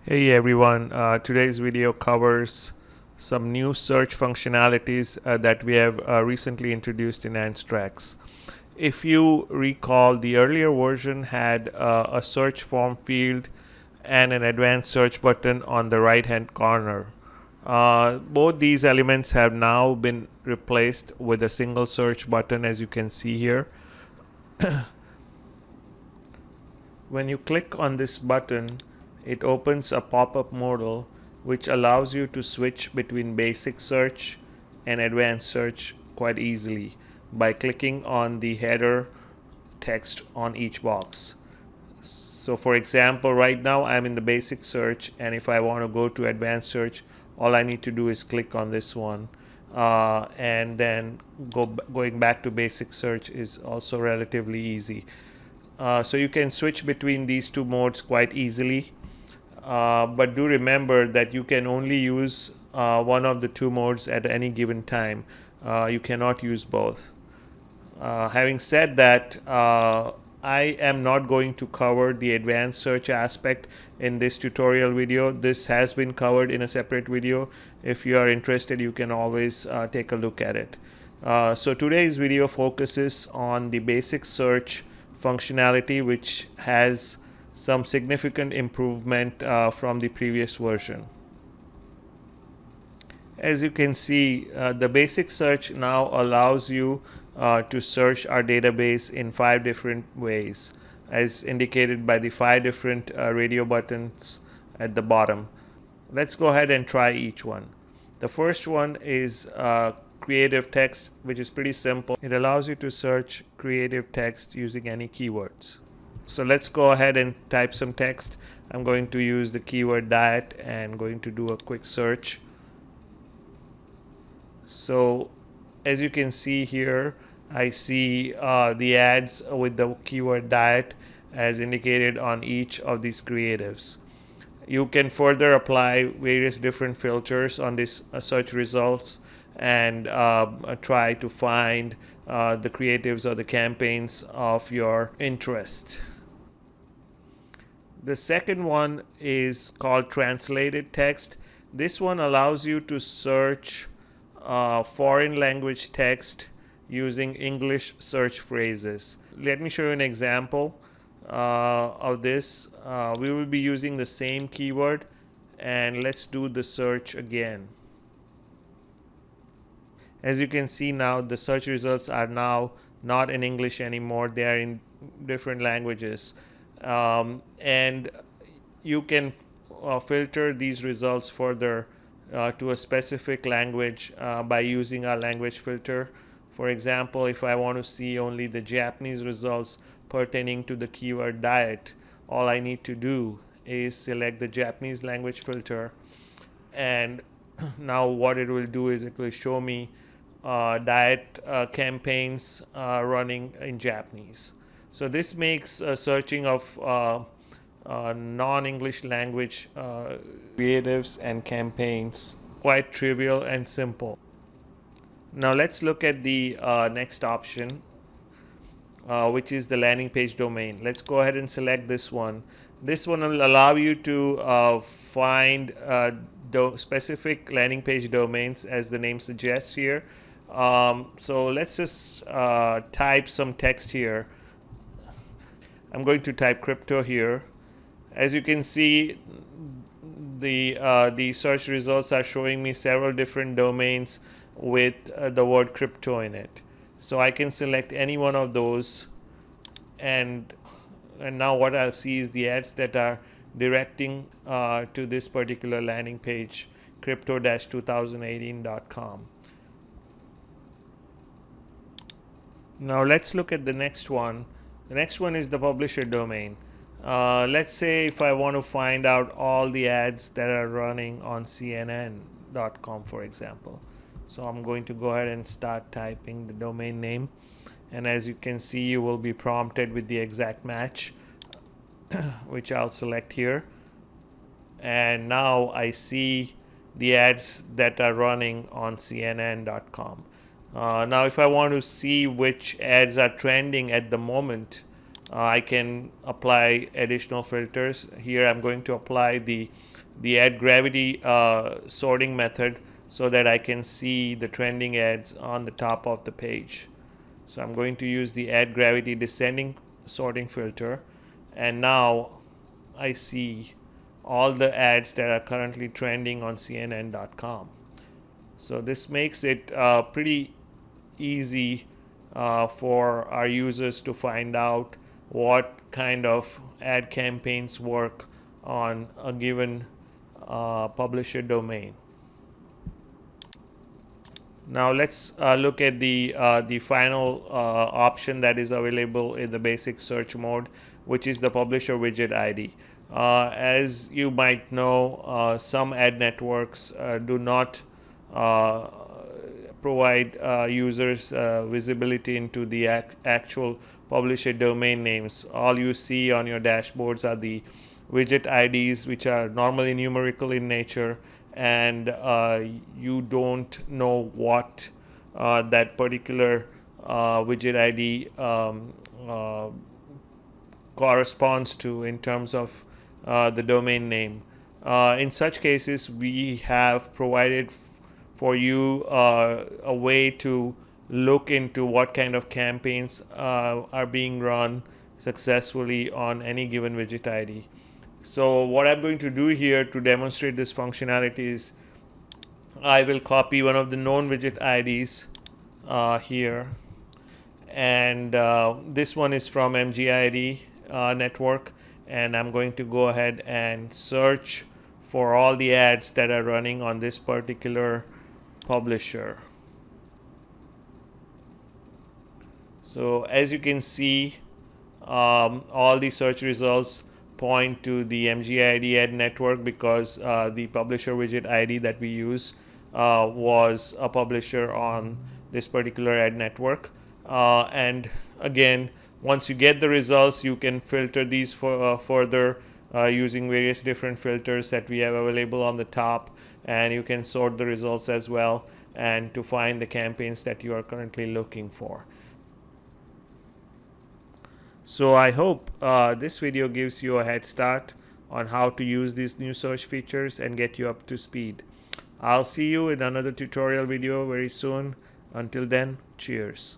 Hey everyone, today's video covers some new search functionalities that we have recently introduced in Anstrax. If you recall, the earlier version had a search form field and an advanced search button on the right hand corner. Both these elements have now been replaced with a single search button, as you can see here. When you click on this button, it opens a pop-up modal which allows you to switch between basic search and advanced search quite easily by clicking on the header text on each box. So for example, right now I'm in the basic search, and if I want to go to advanced search, all I need to do is click on this one, and then going back to basic search is also relatively easy. So you can switch between these two modes quite easily. But do remember that you can only use one of the two modes at any given time. You cannot use both. Having said that, I am not going to cover the advanced search aspect in this tutorial video. This has been covered in a separate video. If you are interested, you can always take a look at it. So today's video focuses on the basic search functionality, which has some significant improvement from the previous version. As you can see, the basic search now allows you to search our database in 5 different ways, as indicated by the 5 different radio buttons at the bottom. Let's go ahead and try each one. The first one is creative text, which is pretty simple. It allows you to search creative text using any keywords. So let's go ahead and type some text. I'm going to use the keyword diet and going to do a quick search. So as you can see here, I see the ads with the keyword diet as indicated on each of these creatives. You can further apply various different filters on these search results and try to find the creatives or the campaigns of your interest. The second one is called translated text. This one allows you to search foreign language text using English search phrases. Let me show you an example of this. We will be using the same keyword, and let's do the search again. As you can see now, the search results are now not in English anymore. They are in different languages. And you can filter these results further to a specific language by using our language filter. For example, if I want to see only the Japanese results pertaining to the keyword diet, all I need to do is select the Japanese language filter, and now what it will do is it will show me diet campaigns running in Japanese. So this makes searching of non-English language creatives and campaigns quite trivial and simple. Now let's look at the next option, which is the landing page domain. Let's go ahead and select this one. This one will allow you to find specific landing page domains, as the name suggests here. So let's just type some text here. I'm going to type crypto here. As you can see, the search results are showing me several different domains with the word crypto in it. So I can select any one of those, and now what I'll see is the ads that are directing to this particular landing page, crypto-2018.com. Now let's look at the next one. The next one is the publisher domain. Let's say if I want to find out all the ads that are running on CNN.com, for example. So I'm going to go ahead and start typing the domain name, and as you can see, you will be prompted with the exact match, which I'll select here. And now I see the ads that are running on CNN.com. Now if I want to see which ads are trending at the moment, I can apply additional filters. Here I'm going to apply the the add gravity sorting method so that I can see the trending ads on the top of the page. So I'm going to use the add gravity descending sorting filter, and now I see all the ads that are currently trending on CNN.com. So this makes it pretty easy for our users to find out what kind of ad campaigns work on a given publisher domain. Now let's look at the final option that is available in the basic search mode, which is the publisher widget ID. As you might know, some ad networks do not provide users visibility into the actual publisher domain names. All you see on your dashboards are the widget IDs, which are normally numerical in nature, and you don't know what that particular widget ID corresponds to in terms of the domain name. In such cases, we have provided for you a way to look into what kind of campaigns are being run successfully on any given widget ID. So what I'm going to do here to demonstrate this functionality is I will copy one of the known widget IDs here, and this one is from MGID network, and I'm going to go ahead and search for all the ads that are running on this particular publisher. So as you can see, all the search results point to the MGID ad network because the publisher widget ID that we use was a publisher on this particular ad network. And again, once you get the results, you can filter these further using various different filters that we have available on the top, and you can sort the results as well and to find the campaigns that you are currently looking for. So I hope this video gives you a head start on how to use these new search features and get you up to speed. I'll see you in another tutorial video very soon. Until then, cheers.